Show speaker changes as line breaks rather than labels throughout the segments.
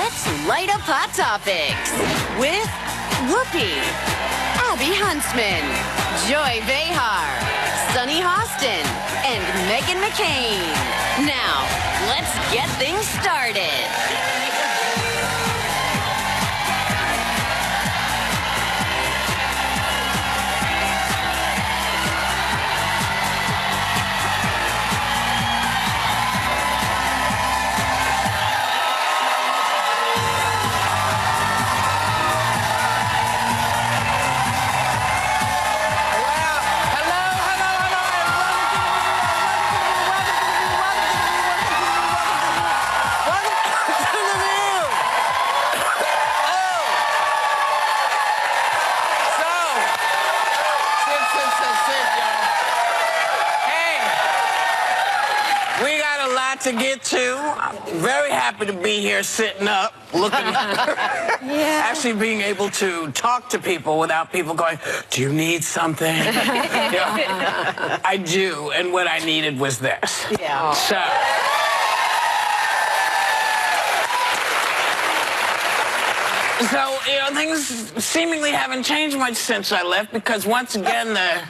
Let's light up Hot Topics with Whoopi, Abby Huntsman, Joy Behar, Sunny Hostin, and Meghan McCain. Now, let's get things started.
To get to. I'm very happy to be here sitting up, looking actually being able to talk to people without people going, do you need something? I do, and what I needed was this.
Yeah.
So, things seemingly haven't changed much since I left because once again the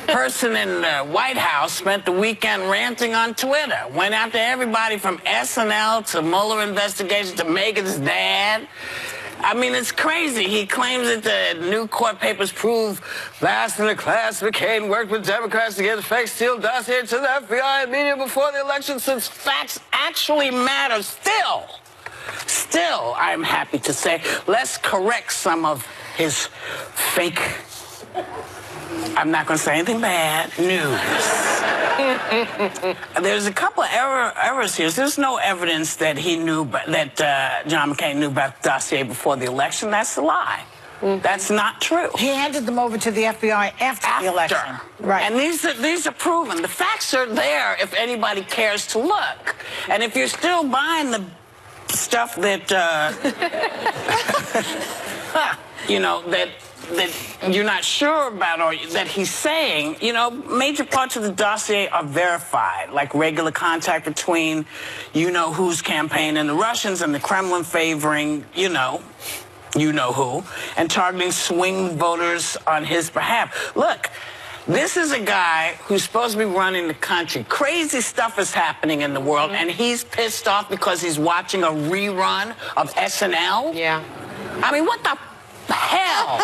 person in the White House spent the weekend ranting on Twitter. Went after everybody from SNL to Mueller investigation to Meghan's dad. I mean, it's crazy. He claims that the new court papers prove last in the class McCain worked with Democrats to get the fake Steele dossier to the FBI and media before the election, since facts actually matter. Still, I'm happy to say, let's correct some of his fake, I'm not going to say anything bad, news. There's a couple of errors here. There's no evidence that he knew, that John McCain knew about the dossier before the election. That's a lie. That's not true.
He handed them over to the FBI after the election.
Right. And these are proven. The facts are there if anybody cares to look. And if you're still buying the stuff that, that you're not sure about or that he's saying, major parts of the dossier are verified, like regular contact between whose campaign and the Russians and the Kremlin favoring, who, and targeting swing voters on his behalf. Look, this is a guy who's supposed to be running the country. Crazy stuff is happening in the world, and he's pissed off because he's watching a rerun of SNL?
Yeah.
I mean, what the hell?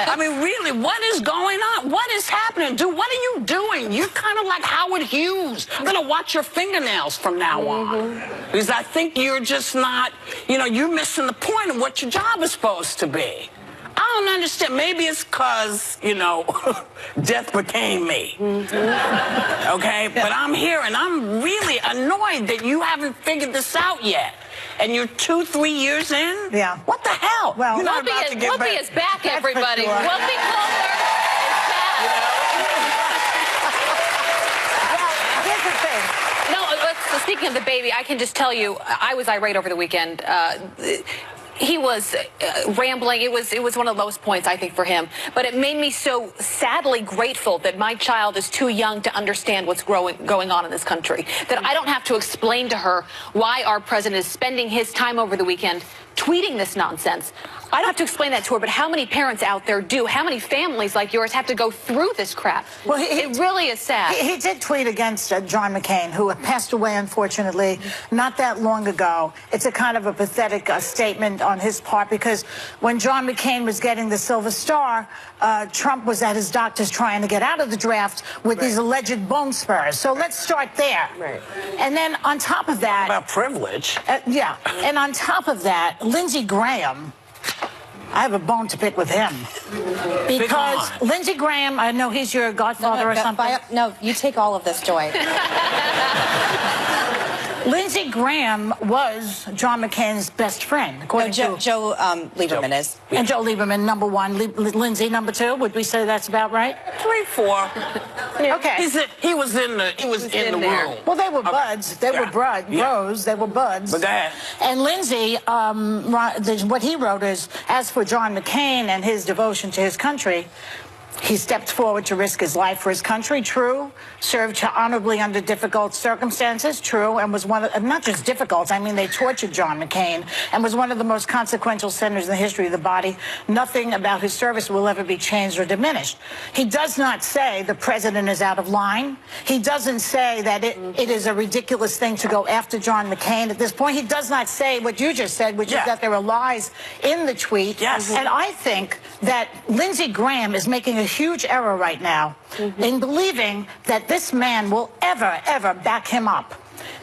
I mean, really, what is going on? What is happening? Dude, what are you doing? You're kind of like Howard Hughes. I'm going to watch your fingernails from now on. Because I think you're just not, you're missing the point of what your job is supposed to be. I don't understand. Maybe it's because, death became me. Okay? But I'm here, and I'm really annoyed that you haven't figured this out yet. And you're 2-3 years in?
Yeah.
What the hell?
Well,
you're not about to get
Whoopi is back, everybody.
Sure.
Whoopi Goldberg is back.
Well, here's the thing.
No, speaking of the baby, I can just tell you, I was irate over the weekend. He was rambling. It was one of the lowest points, I think, for him. But it made me so sadly grateful that my child is too young to understand what's going on in this country. That I don't have to explain to her why our president is spending his time over the weekend tweeting this nonsense. I don't have to explain that to her, but how many parents out there do? How many families like yours have to go through this crap? Well, it really is sad.
He did tweet against John McCain, who passed away, unfortunately, not that long ago. It's a kind of a pathetic statement on his part, because when John McCain was getting the Silver Star, Trump was at his doctor's trying to get out of the draft with these alleged bone spurs. So let's start there.
Right.
And then on top of that...
About privilege.
Yeah. And on top of that, Lindsey Graham... I have a bone to pick with him. Because Lindsey Graham, I know he's your godfather or something.
No, you take all of this, Joy.
Lindsey Graham was John McCain's best friend, according to...
Joe Lieberman is.
And Joe Lieberman, number one. Lindsey, number two. Would we say that's about right?
3, 4.
Okay.
He was in the room.
Well, they were buds. They were bros. They were buds.
But go ahead.
And Lindsey, what he wrote is, as for John McCain and his devotion to his country, He stepped forward to risk his life for his country, true. Served honorably under difficult circumstances, true. And was one of, not just difficult, I mean, they tortured John McCain and was one of the most consequential senators in the history of the body. Nothing about his service will ever be changed or diminished. He does not say the president is out of line. He doesn't say that it is a ridiculous thing to go after John McCain at this point. He does not say what you just said, which is that there are lies in the tweet.
Yes.
And I think that Lindsey Graham is making a huge error right now in believing that this man will ever back him up.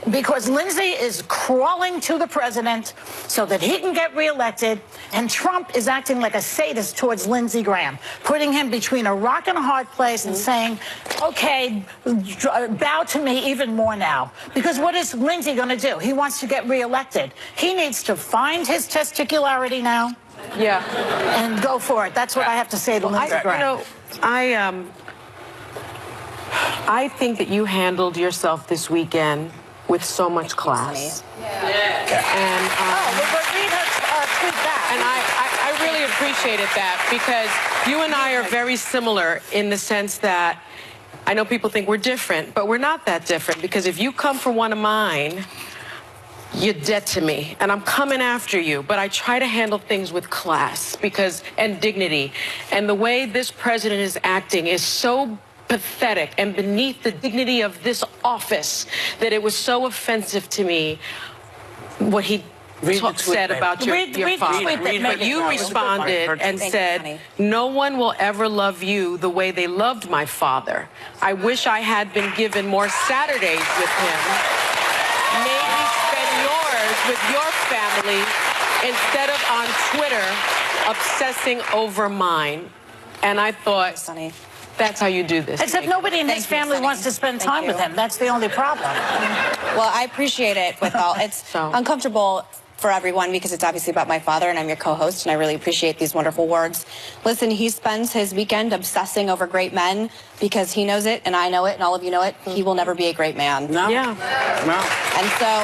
Because Lindsey is crawling to the president so that he can get reelected, and Trump is acting like a sadist towards Lindsey Graham, putting him between a rock and a hard place and saying, okay, bow to me even more now. Because what is Lindsey going to do? He wants to get reelected. He needs to find his testicularity now.
Yeah.
And go for it. That's what I have to say to Lindsey Graham.
You know, I think that you handled yourself this weekend with so much class. And I really appreciated that, because you and I are very similar in the sense that I know people think we're different, but we're not that different, because if you come for one of mine, you're dead to me, and I'm coming after you. But I try to handle things with class and dignity. And the way this president is acting is so pathetic and beneath the dignity of this office that it was so offensive to me what he said about your father. But you responded and said, no one will ever love you the way they loved my father. I wish I had been given more Saturdays with him. Maybe spend yours with your family instead of on Twitter obsessing over mine. And I thought,
Sonny,
that's how you do this.
Except nobody in his family wants to spend time with him. That's the only problem.
well, I appreciate it with all. It's uncomfortable for everyone because it's obviously about my father, and I'm your co-host, and I really appreciate these wonderful words. Listen, he spends his weekend obsessing over great men because he knows it, and I know it, and all of you know it. He will never be a great man.
No.
Yeah.
No.
And so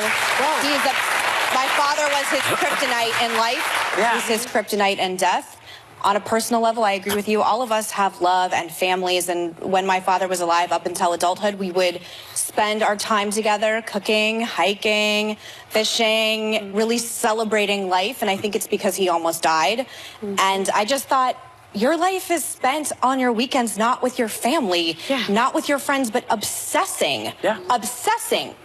my father was his kryptonite in life.
Yeah.
He's his kryptonite in death. On a personal level, I agree with you. All of us have love and families, and when my father was alive up until adulthood, we would spend our time together cooking, hiking, fishing, really celebrating life, and I think it's because he almost died. And I just thought, your life is spent on your weekends, not with your family, not with your friends, but obsessing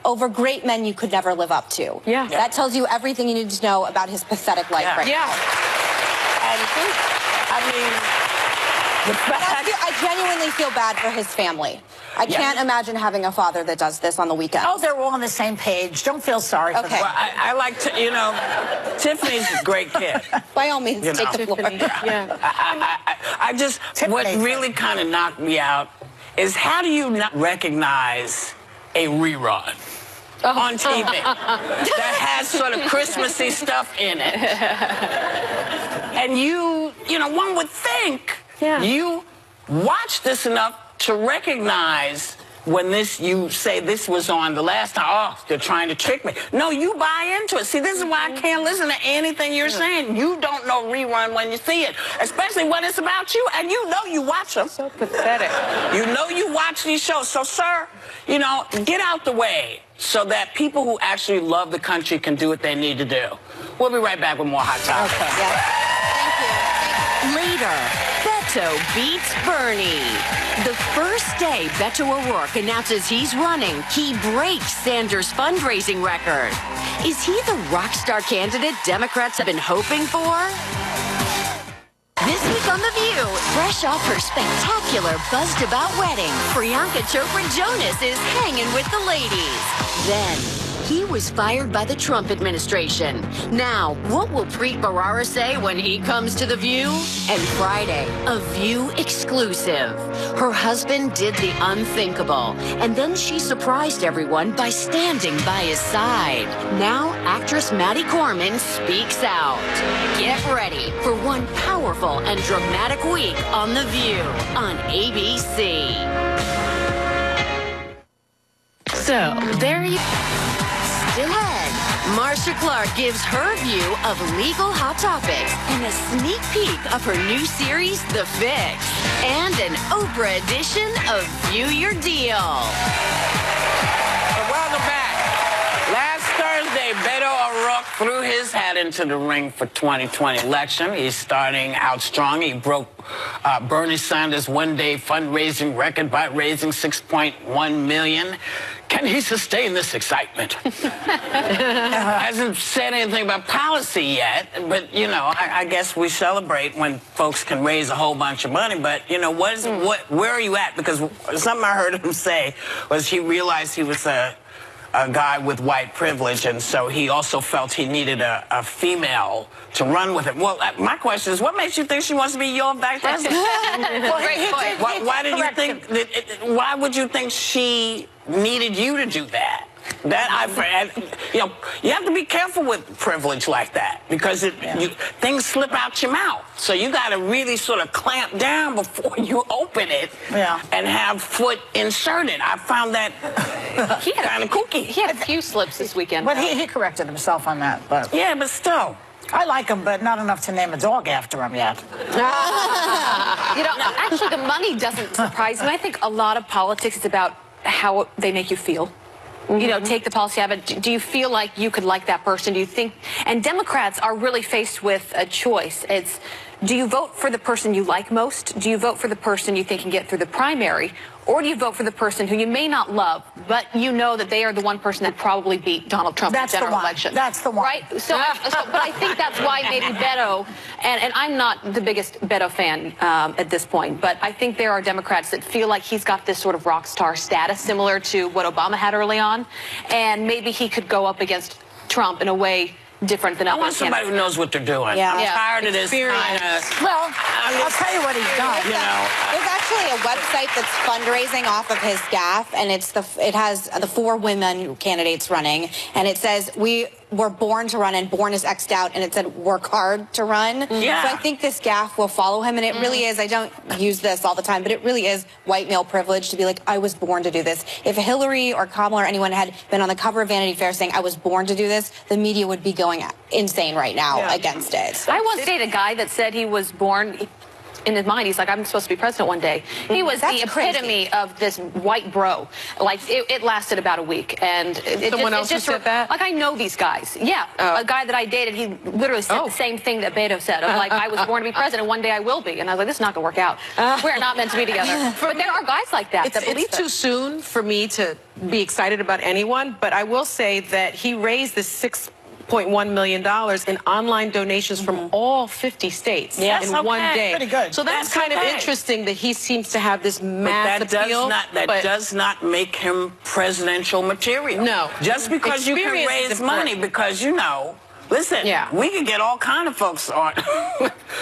over great men you could never live up to.
Yeah.
That tells you everything you need to know about his pathetic life right now.
And I mean,
I genuinely feel bad for his family. I can't imagine having a father that does this on the weekends.
Oh, they're all on the same page. Don't feel sorry for them.
well, I like to, you know, Tiffany's a great kid.
By all means, take the floor.
I just, what really kind of knocked me out is how do you not recognize a rerun on TV that has sort of Christmassy stuff in it? And you know, one would think you watch this enough to recognize when you say this was on the last time, oh, they're trying to trick me. No, you buy into it. See, this is why I can't listen to anything you're saying. You don't know rerun when you see it, especially when it's about you, and you know you watch them.
So pathetic.
You know you watch these shows. So, sir, you know, get out the way so that people who actually love the country can do what they need to do. We'll be right back with more Hot Topics.
Later, Beto beats Bernie. The first day Beto O'Rourke announces he's running, he breaks Sanders' fundraising record. Is he the rock star candidate Democrats have been hoping for? This week on The View, fresh off her spectacular buzzed-about wedding, Priyanka Chopra Jonas is hanging with the ladies. Then, he was fired by the Trump administration. Now, what will Preet Bharara say when he comes to The View? And Friday, a View exclusive. Her husband did the unthinkable, and then she surprised everyone by standing by his side. Now, actress Maddie Corman speaks out. Get ready for one powerful and dramatic week on The View on ABC. So, there you Still ahead, Marcia Clark gives her view of legal hot topics and a sneak peek of her new series, The Fix, and an Oprah edition of View Your Deal.
Welcome back. Last Thursday, Beto O'Rourke threw his hat into the ring for 2020 election. He's starting out strong. He broke Bernie Sanders' one-day fundraising record by raising $6.1 million. Can he sustain this excitement? Hasn't said anything about policy yet, but, you know, I guess we celebrate when folks can raise a whole bunch of money. But, you know, where are you at? Because something I heard him say was he realized he was a guy with white privilege, and so he also felt he needed a female to run with it. Well, my question is, what makes you think she wants to be your vice president? Why did you think why would you think she needed you to do that? You know, you have to be careful with privilege like that because things slip out your mouth. So you got to really sort of clamp down before you open it and have foot inserted. I found that kind of kooky.
He had a few slips this weekend.
But he corrected himself on that. But
yeah, but still.
I like him, but not enough to name a dog after him yet.
You know, actually, the money doesn't surprise me. I think a lot of politics is about how they make you feel. You know, take the policy out of it. Do you feel like you could like that person? Do you think? And Democrats are really faced with a choice. It's, do you vote for the person you like most? Do you vote for the person you think can get through the primary? Or do you vote for the person who you may not love, but you know that they are the one person that probably beat Donald Trump in the general election?
That's the one.
Right? So, but I think that's why maybe Beto, and I'm not the biggest Beto fan at this point, but I think there are Democrats that feel like he's got this sort of rock star status similar to what Obama had early on, and maybe he could go up against Trump in a way different than
I want somebody who knows what they're doing.
Yeah.
I'm tired of this kind of...
Well, I'll tell you what he's done.
You know,
there's actually a website that's fundraising off of his gaffe, and it has the 4 women candidates running, and it says we were born to run, and born is X'd out, and it said work hard to run.
Yeah.
So I think this gaffe will follow him, and it really is. I don't use this all the time, but it really is white male privilege to be like, I was born to do this. If Hillary or Kamala or anyone had been on the cover of Vanity Fair saying I was born to do this, the media would be going insane right now against it.
I once dated a guy that said he was born, in his mind, he's like, I'm supposed to be president one day. He was the epitome of this white bro. Like, it lasted about a week. And
Someone else said that?
Like, I know these guys. Yeah. A guy that I dated, he literally said the same thing that Beto said. Of like, I was born to be president, one day I will be. And I was like, this is not going to work out. We're not meant to be together. But there are guys like that that believe
it's too soon for me to be excited about anyone, but I will say that he raised this $6.1 million in online donations from all 50 states in one day.
Pretty good.
So that's kind of interesting that he seems to have this mass appeal.
That does not make him presidential material.
No.
Just because you can raise money, because, you know, listen, we can get all kind of folks on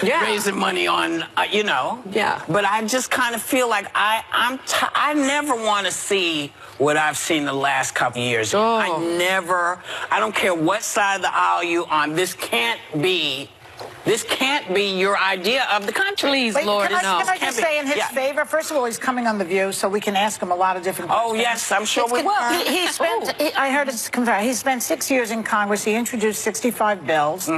raising money on, you know.
Yeah.
But I just kind of feel like I never want to see what I've seen the last couple of years. I don't care what side of the aisle you on, this can't be your idea of the country.
Please,
Wait,
Lord,
can I just say in his favor? First of all, he's coming on The View, so we can ask him a lot of different questions.
Oh, yes, I'm sure we will.
He spent, I heard it's confirmed, he spent 6 years in Congress. He introduced 65 bills.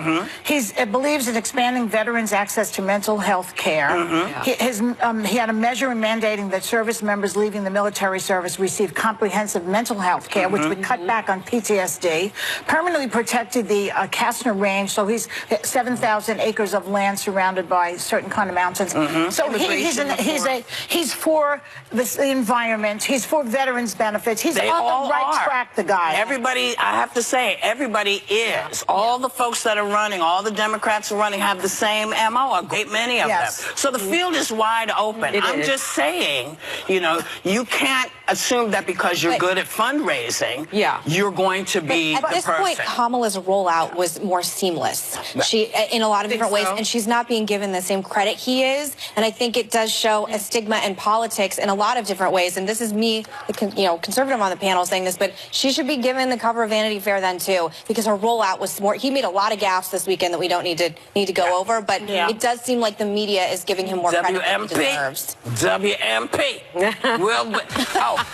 He believes in expanding veterans' access to mental health care. He had a measure in mandating that service members leaving the military service receive comprehensive mental health care, which would cut back on PTSD. Permanently protected the Kastner Range, so he's 7,000 acres of land surrounded by certain kind of mountains. So he's for the environment. He's for veterans' benefits. He's on the right track, the guy.
Everybody, I have to say, everybody is. All the folks that are running, all the Democrats are running have the same MO, a great many of them. So the field is wide open. I'm just saying, you know, you can't assume that because you're good at fundraising, you're going to be the person.
At this point, Kamala's rollout was more seamless. She, in a lot of different ways, and she's not being given the same credit he is. And I think it does show a stigma in politics in a lot of different ways. And this is me, the conservative on the panel, saying this, but she should be given the cover of Vanity Fair then too, because her rollout was more. He made a lot of gaffes this weekend that we don't need to go over, but it does seem like the media is giving him more credit than he deserves.
WMP.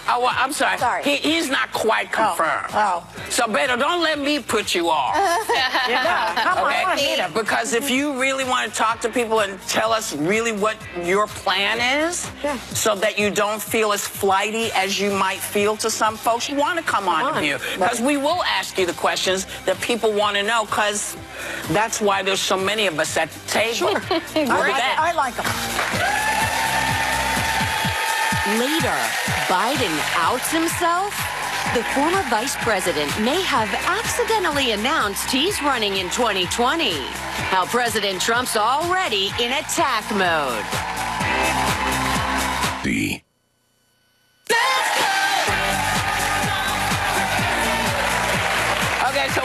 I'm sorry.
Sorry.
He's not quite confirmed. So, Beto, don't let me put you off.
Come on, I want to meet him.
Because if you really want to talk to people and tell us really what your plan is, so that you don't feel as flighty as you might feel to some folks, you want to come on to View. Because we will ask you the questions that people want to know, because that's why there's so many of us at the table.
Sure. I like him.
Later, Biden outs himself. The former vice president may have accidentally announced he's running in 2020. How President Trump's already in attack mode.
Okay, so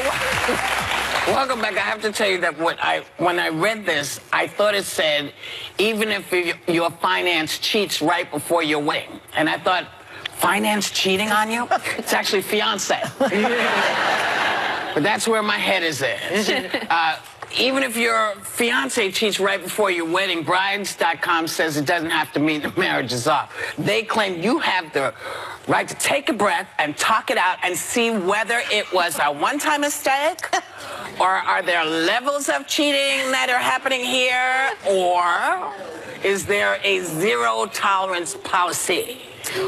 welcome back. I have to tell you that when I read this, I thought it said, even if your finance cheats right before your wedding. And I thought, finance cheating on you? It's actually fiance. But that's where my head is at. Even if your fiance cheats right before your wedding, Brides.com says it doesn't have to mean the marriage is off. They claim you have the right to take a breath and talk it out and see whether it was a one-time mistake, or are there levels of cheating that are happening here, or is there a zero-tolerance policy?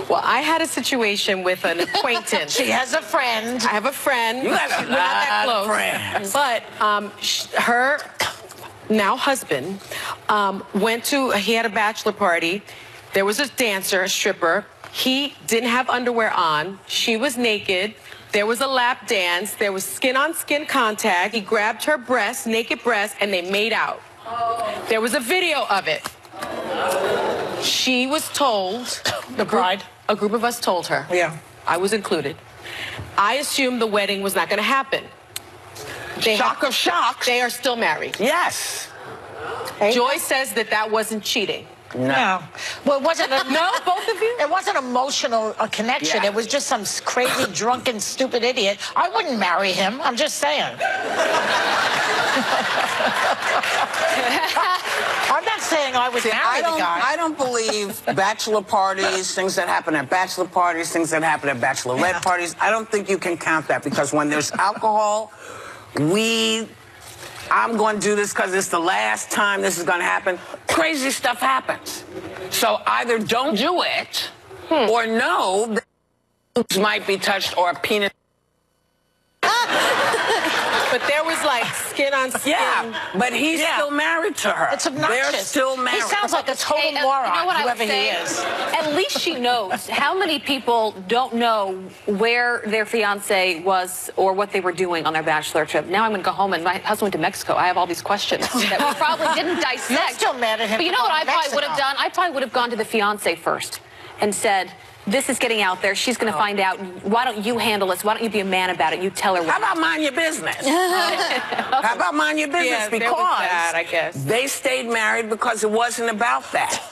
Well, I had a situation with an acquaintance.
She has a friend.
I have a friend.
You have
We're not that close.
friends.
But her now husband he had a bachelor party. There was a dancer, a stripper. He didn't have underwear on. She was naked. There was a lap dance. There was skin-on-skin contact. He grabbed her breast, naked breast, and they made out. There was a video of it. She was told, a group of us told her.
Yeah.
I was included. I assumed the wedding was not going to happen.
Shock of shocks.
They are still married.
Yes.
Joy says that wasn't cheating.
No. Well, it wasn't a,
No, both of you?
It wasn't emotional connection.
Yeah.
It was just some crazy, drunken, stupid idiot. I wouldn't marry him. I'm just saying. I'm not saying I would marry the guy.
I don't believe bachelor parties, things that happen at bachelor parties, things that happen at bachelorette parties. I don't think you can count that, because when there's alcohol, I'm going to do this because it's the last time this is going to happen. Crazy stuff happens. So either don't do it, or know that boobs might be touched, or a penis.
But there was like skin on skin.
Yeah, but he's still married to her.
It's obnoxious.
They're still married.
He sounds like a total moron,
you know what
whoever
I would
he
say?
is.
At least she knows. How many people don't know where their fiance was or what they were doing on their bachelor trip? Now I'm going to go home, and my husband went to Mexico. I have all these questions that we probably didn't dissect.
You're still mad at him.
But you know
for
what I
going to
probably would have
Mexico.
done? I probably would have gone to the fiance first and said, this is getting out there. She's going to find out. Why don't you handle this? Why don't you be a man about it? You tell her what.
How about mind your business? How about mind your business?
Yeah,
because
there was that, I guess.
they stayed married because it wasn't about that.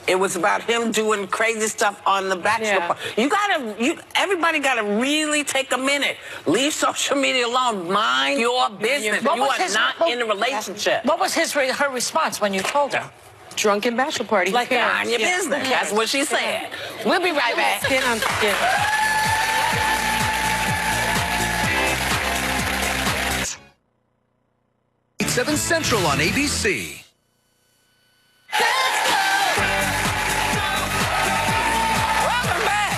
It was about him doing crazy stuff on the bachelor party. Everybody gotta really take a minute. Leave social media alone. Mind your business. You are not in a relationship.
What was her response when you told her?
Drunken bachelor party.
Like
Mind your business. That's what she said. We'll be right back.
Skin on skin.
7 Central on ABC.
Welcome back.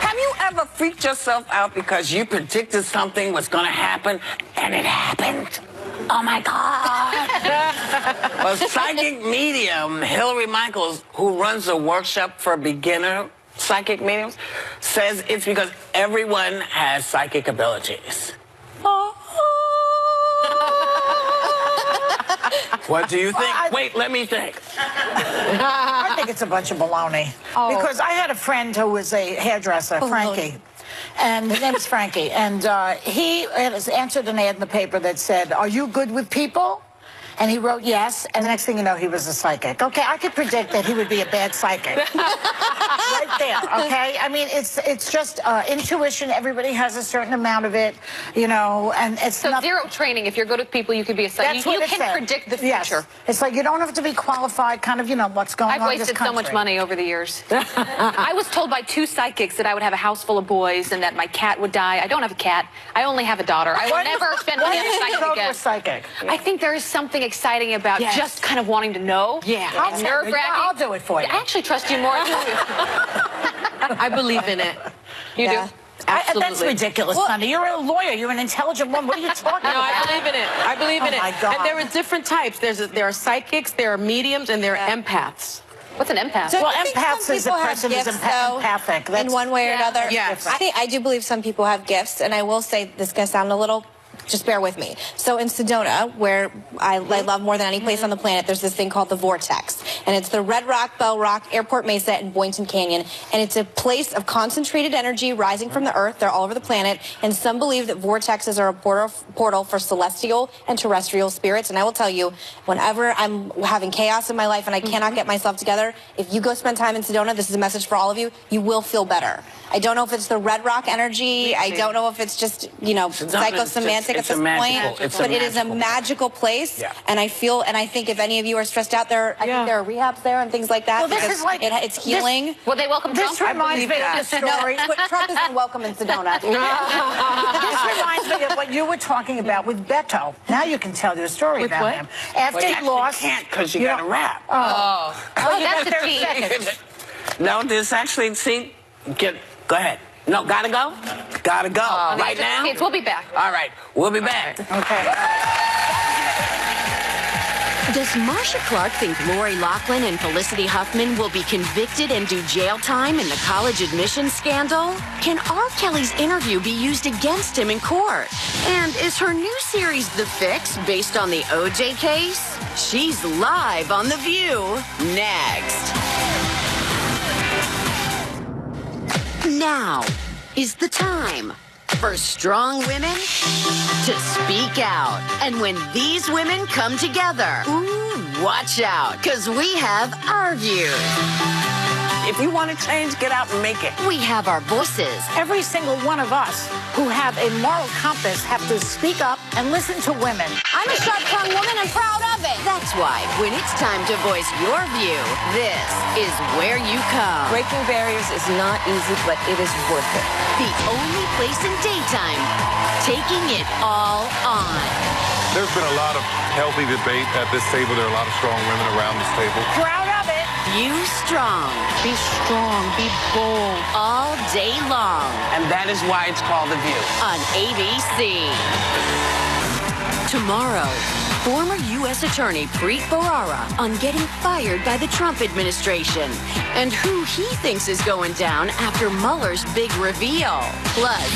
Have you ever freaked yourself out because you predicted something was going to happen and it happened? Oh, my God. Well, psychic medium Hillary Michaels, who runs a workshop for beginner psychic mediums, says it's because everyone has psychic abilities. What do you think? Wait, let me think.
I think it's a bunch of baloney. Because I had a friend who was a hairdresser, Frankie. And his name's Frankie. And he had answered an ad in the paper that said, "Are you good with people?" And he wrote yes. And the next thing you know, he was a psychic. Okay, I could predict that he would be a bad psychic. Right not there, okay? I mean, it's just intuition. Everybody has a certain amount of it, you know, and it's
So
not
zero training. If you're good with people, you could be a psychic.
That's what
You
it
can
said.
predict the
Yes.
future.
It's like you don't have to be qualified, kind of, you know, what's going
I've
on in this
wasted so much
country.
money over the years. I was told by 2 psychics that I would have a house full of boys and that my cat would die. I don't have a cat. I only have a daughter. I will never spend money on a psychic
Go to
again.
a psychic.
I think there is something exciting about just kind of wanting to know.
Yeah.
And nerve-wracking.
I'll do it for you.
I actually trust you more.
I believe in it.
You
Yeah.
do?
Absolutely.
That's ridiculous, Sunday. You're a lawyer. You're an intelligent woman. What are you talking
No,
about?
I believe in it. I believe in
Oh,
it.
my God.
And there are different types. There are psychics, there are mediums, and there are empaths.
What's an empath?
So
Well,
I think
empaths
some
is a
people have
person who's
gifts, though,
empathic.
in
That's-
one way or another.
Yes.
I do believe some people have gifts, and I will say this is going to sound a little. Just bear with me. So in Sedona, where I love more than any place on the planet, there's this thing called the Vortex. And it's the Red Rock, Bell Rock, Airport Mesa, and Boynton Canyon. And it's a place of concentrated energy rising from the earth. They're all over the planet. And some believe that vortexes are a portal for celestial and terrestrial spirits. And I will tell you, whenever I'm having chaos in my life and I cannot get myself together, if you go spend time in Sedona, this is a message for all of you, you will feel better. I don't know if it's the Red Rock energy. I don't know if it's just, you know, psychosemantic at
it's a
this
magical-
point.
it's a
But it is a
magical
magical place.
Yeah.
And I think if any of you are stressed out there, I think there are rehabs there and things like that.
Well, this
because
is like-
it's healing.
Will they welcome
This
Trump?
reminds me of the
No,
story.
Trump isn't welcome in Sedona.
This reminds me of what you were talking about with Beto. Now you can tell your story about
what?
him. After
Well, you
he
actually
lost,
can't because you got to
know-
rap.
Oh,
that's a
30
cheat.
seconds.
No, there's actually, go ahead. No, gotta go? Gotta go. Right now?
Kids, we'll be back.
All right, we'll be back.
Okay.
Does Marsha Clark think Lori Loughlin and Felicity Huffman will be convicted and do jail time in the college admissions scandal? Can R. Kelly's interview be used against him in court? And is her new series The Fix based on the OJ case? She's live on The View next. Now is the time for strong women to speak out. And when these women come together, ooh, watch out, because we have our views.
If you want to change, get out and make it.
We have our voices.
Every single one of us who have a moral compass have to speak up and listen to women.
I'm a sharp-tongued woman. I'm proud of it.
That's why when it's time to voice your view, this is where you come.
Breaking barriers is not easy, but it is worth it.
The only place in daytime taking it all on.
There's been a lot of healthy debate at this table. There are a lot of strong women around this table.
Proud of it.
You strong.
Be strong, be bold.
All day long
And that is why it's called The View.
on ABC. Tomorrow, former U.S. Attorney Preet Bharara on getting fired by the Trump administration and who he thinks is going down after Mueller's big reveal. Plus,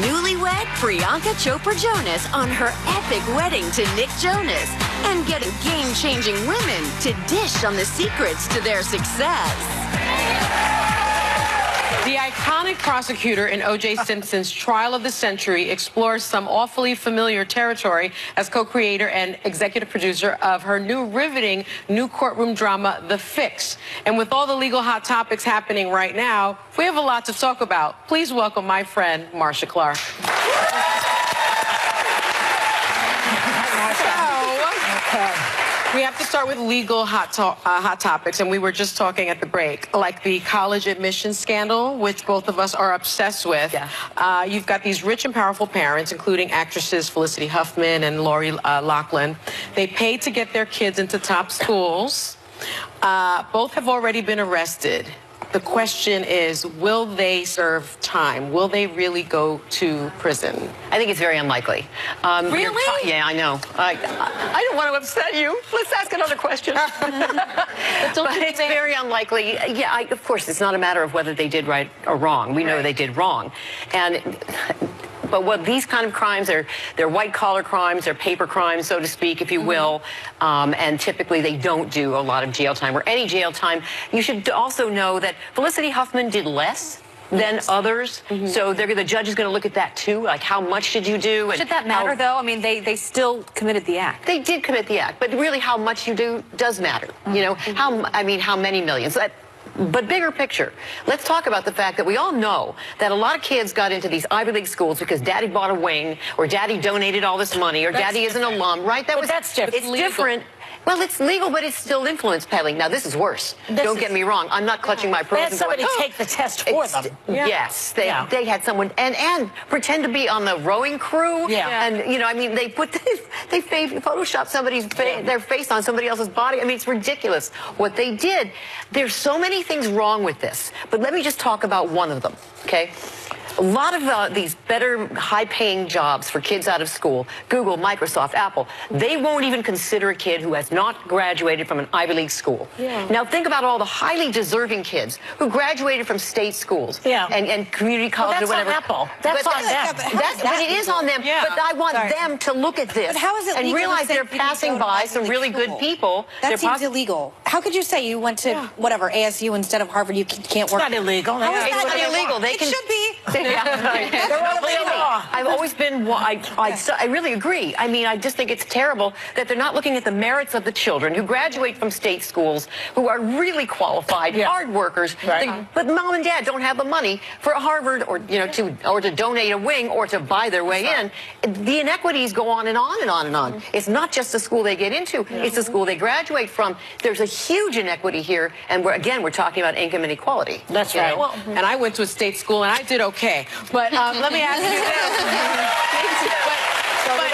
newlywed Priyanka Chopra Jonas on her epic wedding to Nick Jonas and getting game-changing women to dish on the secrets to their success.
The iconic prosecutor in O.J. Simpson's Trial of the Century explores some awfully familiar territory as co-creator and executive producer of her riveting new courtroom drama, The Fix. And with all the legal hot topics happening right now, we have a lot to talk about. Please welcome my friend, Marsha Clark. We have to start with legal hot topics, and we were just talking at the break, like the college admissions scandal, which both of us are obsessed with. Yeah. You've got these rich and powerful parents, including actresses Felicity Huffman and Lori Loughlin. They paid to get their kids into top schools. Both have already been arrested. The question is, will they serve time? Will they really go to prison?
I think it's very unlikely.
Really?
Yeah, I know. I don't want to upset you. Let's ask another question. But it's very unlikely. Yeah, of course, it's not a matter of whether they did right or wrong. We know they did wrong. But what these kind of crimes, they're white-collar crimes, they're paper crimes, so to speak, if you will, and typically they don't do a lot of jail time or any jail time. You should also know that Felicity Huffman did less than others, so the judge is going to look at that too, like how much did you do? And
Should that matter, though? I mean, they still committed the act.
They did commit the act, but really how much you do does matter. You know, how many millions? But bigger picture, let's talk about the fact that we all know that a lot of kids got into these Ivy League schools because daddy bought a wing, or daddy donated all this money, or daddy is an alum, right?
That's different.
It's different. Well, it's legal, but it's still influence peddling. Now, this is worse. Don't get me wrong. I'm not clutching my pearls.
They had somebody take the test for them.
Yes, they had someone and pretend to be on the rowing crew.
Yeah.
And you know, I mean, they photoshopped somebody's their face on somebody else's body. I mean, it's ridiculous what they did. There's so many things wrong with this, but let me just talk about one of them. Okay. A lot of these better high-paying jobs for kids out of school, Google, Microsoft, Apple, they won't even consider a kid who has not graduated from an Ivy League school. Now think about all the highly deserving kids who graduated from state schools and community college or whatever.
That's on Apple. That's on them.
But it is on them. But I want them to look at this and realize they're passing by some really good people.
That seems illegal. How could you say you went to whatever ASU instead of Harvard? You can't work.
It's not illegal.
How is that
It's not illegal.
It should be.
I've always been, I really agree. I mean, I just think it's terrible that they're not looking at the merits of the children who graduate from state schools, who are really qualified, hard workers, but mom and dad don't have the money for a Harvard or, you know, to donate a wing or to buy their way in. The inequities go on and on and on and on. It's not just the school they get into, it's the school they graduate from. There's a huge inequity here, and we're talking about income inequality.
That's right.
Well, and I went to a state school, and I did okay. But let me ask you this. But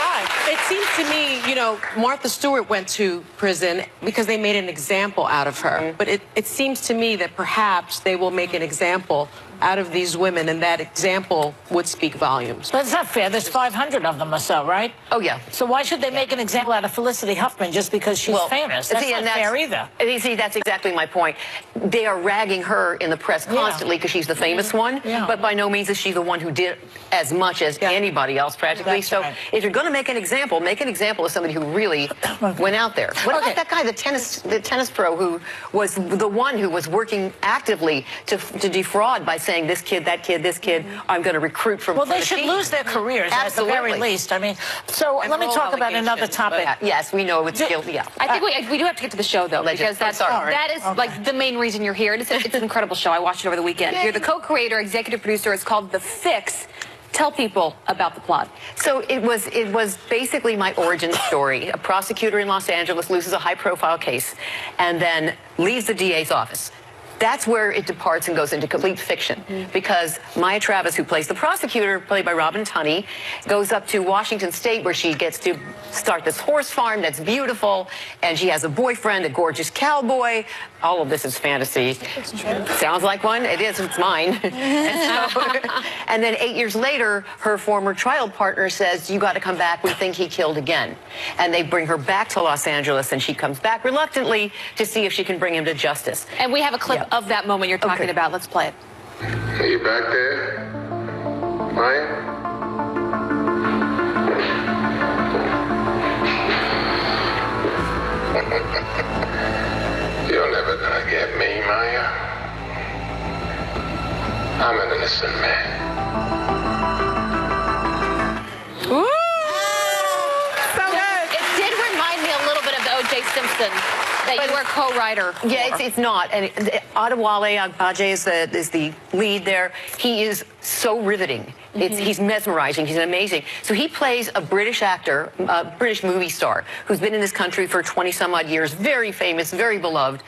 it seems to me, you know, Martha Stewart went to prison because they made an example out of her. But it seems to me that perhaps they will make an example out of these women, and that example would speak volumes.
But it's not fair. There's 500 of them or so, right?
Oh, yeah.
So why should they make an example out of Felicity Huffman just because she's famous? That's not fair either.
See, that's exactly my point. They are ragging her in the press constantly because she's the famous one, but by no means is she the one who did as much as anybody else practically.
That's
so
right.
if you're going to make an example of somebody who really went out there. What about that guy, the tennis pro, who was the one who was working actively to defraud by saying this kid, that kid, this kid, I'm going to recruit from.
Well, they should lose their careers at the very least. I mean, so let me talk about another topic.
Yes, we know it's guilt. Yeah.
I think we do have to get to the show, though, because that is like the main reason you're here. It's an incredible show. I watched it over the weekend. You're the co-creator, executive producer. It's called The Fix. Tell people about the plot.
So it was basically my origin story. A prosecutor in Los Angeles loses a high-profile case and then leaves the DA's office. That's where it departs and goes into complete fiction, because Maya Travis, who plays the prosecutor, played by Robin Tunney, goes up to Washington State, where she gets to start this horse farm that's beautiful, and she has a boyfriend, a gorgeous cowboy. All of this is fantasy. Sounds like one? It is. It's mine. And then 8 years later, her former trial partner says, "You got to come back. We think he killed again." And they bring her back to Los Angeles, and she comes back reluctantly to see if she can bring him to justice.
And we have a clip of that moment you're talking about. Let's play it.
Are you back there, Maya? You're never gonna get me, Maya. I'm an innocent man.
Ooh! So good. It did remind me a little bit of the O.J. Simpson that you were co-writer.
Yeah, it's not. And Adewale Agbaje is the lead there. He is so riveting. He's mesmerizing. He's amazing. So he plays a British actor, a British movie star, who's been in this country for 20-some-odd years, very famous, very beloved.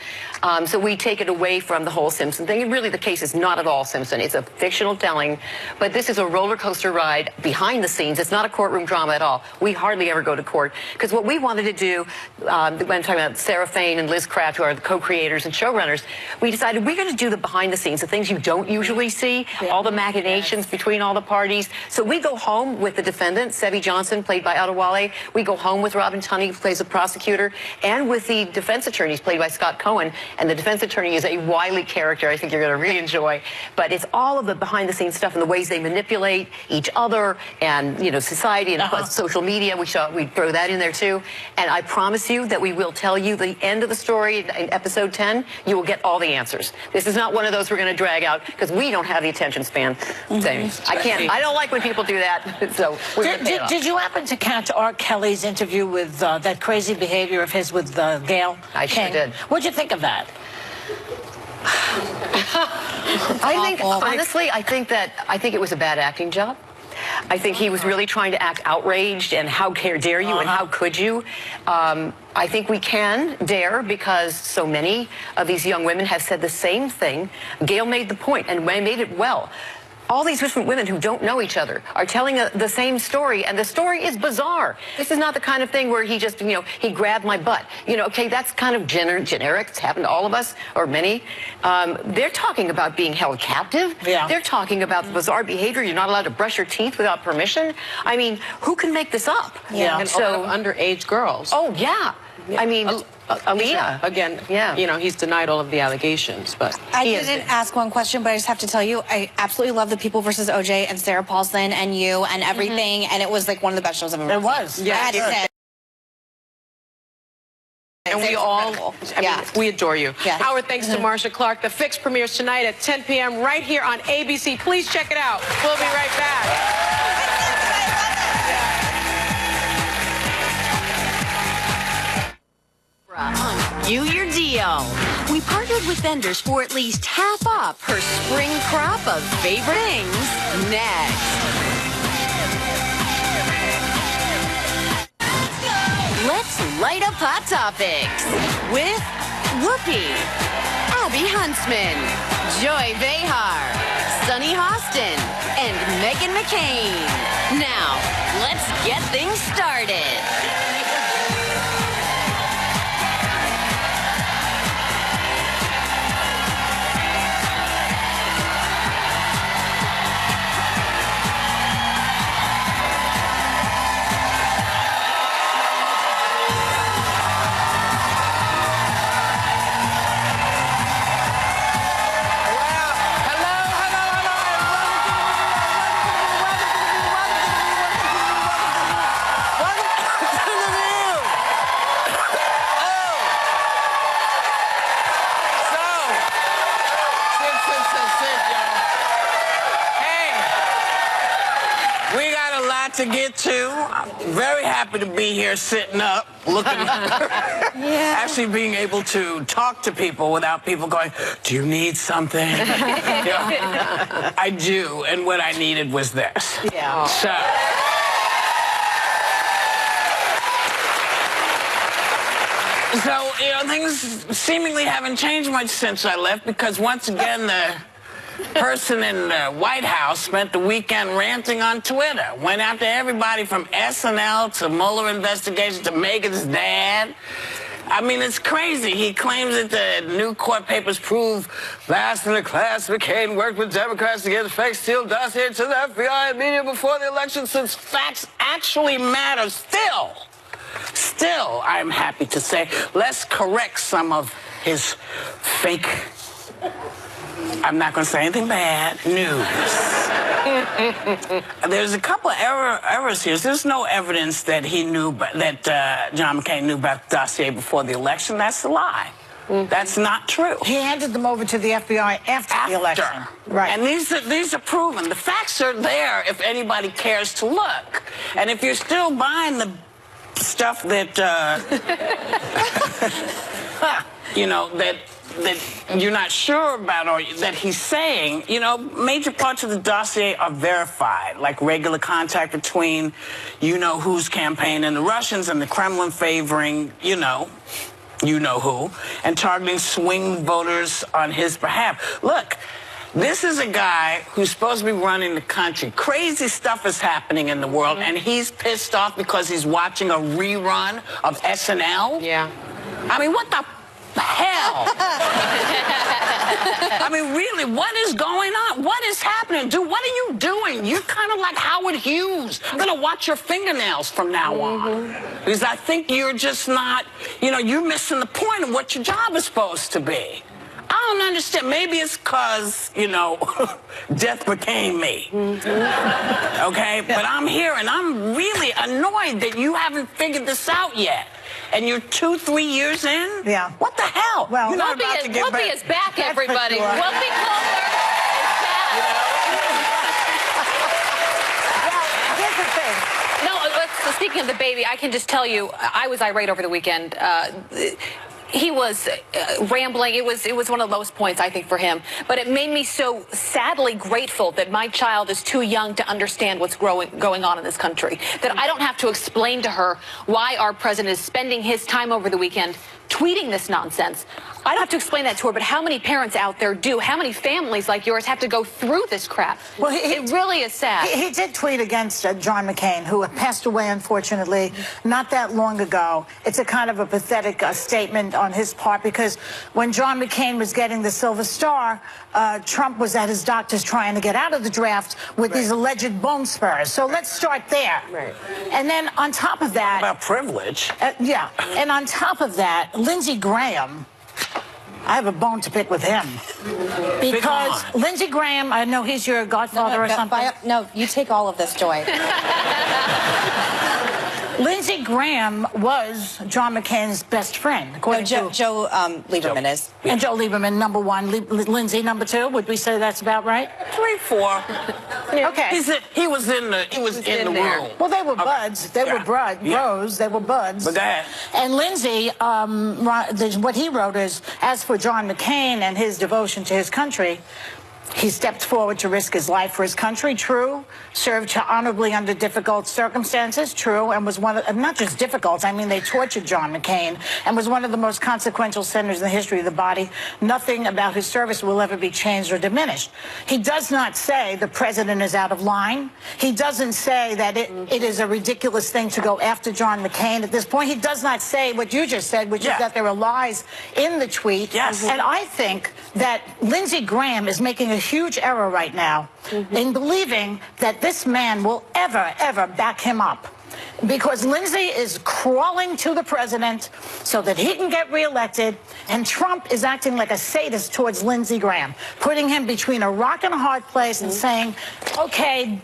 So we take it away from the whole Simpson thing. And really, the case is not at all Simpson. It's a fictional telling. But this is a roller coaster ride behind the scenes. It's not a courtroom drama at all. We hardly ever go to court. Because what we wanted to do, when I'm talking about Sarah Fain and Liz Kraft, who are the co-creators and showrunners, we decided we're going to do the behind the scenes, the things you don't usually see, all the machinations between all the parties. So we go home with the defendant, Sevi Johnson, played by Adewale. We go home with Robin Tunney, who plays the prosecutor, and with the defense attorneys, played by Scott Cohen. And the defense attorney is a wily character I think you're going to really enjoy. But it's all of the behind-the-scenes stuff and the ways they manipulate each other and, you know, society and social media. We throw that in there, too. And I promise you that we will tell you the end of the story in episode 10. You will get all the answers. This is not one of those we're going to drag out, because we don't have the attention span. I don't like when people do that. So
did you happen to catch R. Kelly's interview with that crazy behavior of his with Gayle?
I sure did.
What'd you think of that?
I think, honestly, I think it was a bad acting job. I think he was really trying to act outraged and how dare you and how could you. I think we can dare because so many of these young women have said the same thing. Gail made the point and made it well. All these different women who don't know each other are telling the same story, and the story is bizarre. This is not the kind of thing where he just, he grabbed my butt. Okay, that's kind of generic. It's happened to all of us, or many. They're talking about being held captive.
Yeah.
They're talking about bizarre behavior. You're not allowed to brush your teeth without permission. I mean, who can make this up?
Yeah.
And so underage girls.
Oh, yeah. I mean, Aaliyah.
Again, he's denied all of the allegations, but
I didn't ask one question, but I just have to tell you, I absolutely love the People versus OJ and Sarah Paulson and you and everything, and it was like one of the best shows I've ever seen.
It was.
Yeah, I had to say.
And we all, we adore you.
Yeah.
Howard, thanks to Marsha Clark. The Fix premieres tonight at 10 p.m. right here on ABC. Please check it out. We'll be right back.
On View Your Deal. We partnered with vendors for at least half off her spring crop of favorite things. Next. Let's light up Hot Topics with Whoopi, Abby Huntsman, Joy Behar, Sunny Hostin, and Meghan McCain. Now, let's get things started.
To get to. I'm very happy to be here sitting up, looking, actually being able to talk to people without people going, do you need something? I do, and what I needed was this.
Yeah.
So, things seemingly haven't changed much since I left because once again, the person in the White House spent the weekend ranting on Twitter. Went after everybody from SNL to Mueller investigation to Meghan's dad. I mean, it's crazy. He claims that the new court papers prove last in the class McCain worked with Democrats to get the fake Steele dossier to the FBI and media before the election, since facts actually matter. Still, I'm happy to say, let's correct some of his fake, I'm not going to say anything bad, news. There's a couple of errors here. There's no evidence that he knew, that John McCain knew about the dossier before the election. That's a lie. That's not true.
He handed them over to the FBI after the election. Right.
And these are proven. The facts are there if anybody cares to look. And if you're still buying the stuff that, that you're not sure about or that he's saying, major parts of the dossier are verified, like regular contact between whose campaign and the Russians and the Kremlin favoring, you know who, and targeting swing voters on his behalf. Look, this is a guy who's supposed to be running the country. Crazy stuff is happening in the world, and he's pissed off because he's watching a rerun of SNL?
Yeah.
I mean, what the hell? I mean, really, what is going on? What is happening? Dude, what are you doing? You're kind of like Howard Hughes. I'm going to watch your fingernails from now on. Because I think you're just not, you're missing the point of what your job is supposed to be. I don't understand. Maybe it's because, death became me. Okay? But I'm here, and I'm really annoyed that you haven't figured this out yet. And you're 2-3 years in?
Yeah.
What the hell?
Well,
you're not about to get back.
Whoopi is back, everybody.
Sure.
Whoopi Goldberg is back.
Here's the thing.
No, speaking of the baby, I can just tell you, I was irate over the weekend. he was rambling. It was one of the lowest points, I think, for him. But it made me so sadly grateful that my child is too young to understand what's going on in this country. That I don't have to explain to her why our president is spending his time over the weekend tweeting this nonsense. I don't have to explain that to her, but how many parents out there do? How many families like yours have to go through this crap? Well, it really is sad.
He did tweet against John McCain, who passed away, unfortunately, not that long ago. It's a kind of a pathetic statement on his part, because when John McCain was getting the Silver Star, Trump was at his doctor's trying to get out of the draft with these alleged bone spurs. So let's start there. Right. And then on top of that...
About privilege.
Yeah. And on top of that, Lindsey Graham... I have a bone to pick with him. Because Lindsey Graham, I know he's your godfather or something.
No, you take all of this, Joy.
Lindsey Graham was John McCain's best friend, according to...
Joe Lieberman is.
And Joe Lieberman, number one. Lindsey, number two. Would we say that's about right?
3, 4.
Okay.
He was in the room.
Well, they were buds. They were bros. They were buds.
But that.
And Lindsey, what he wrote is, as for John McCain and his devotion to his country, he stepped forward to risk his life for his country, true. Served honorably under difficult circumstances, true. And was one of, not just difficult, I mean, they tortured John McCain, and was one of the most consequential senators in the history of the body. Nothing about his service will ever be changed or diminished. He does not say the president is out of line. He doesn't say that it is a ridiculous thing to go after John McCain at this point. He does not say what you just said, which is that there are lies in the tweet.
Yes.
And I think that Lindsey Graham is making a huge error right now in believing that this man will ever back him up. Because Lindsey is crawling to the president so that he can get reelected, and Trump is acting like a sadist towards Lindsey Graham, putting him between a rock and a hard place and saying, okay,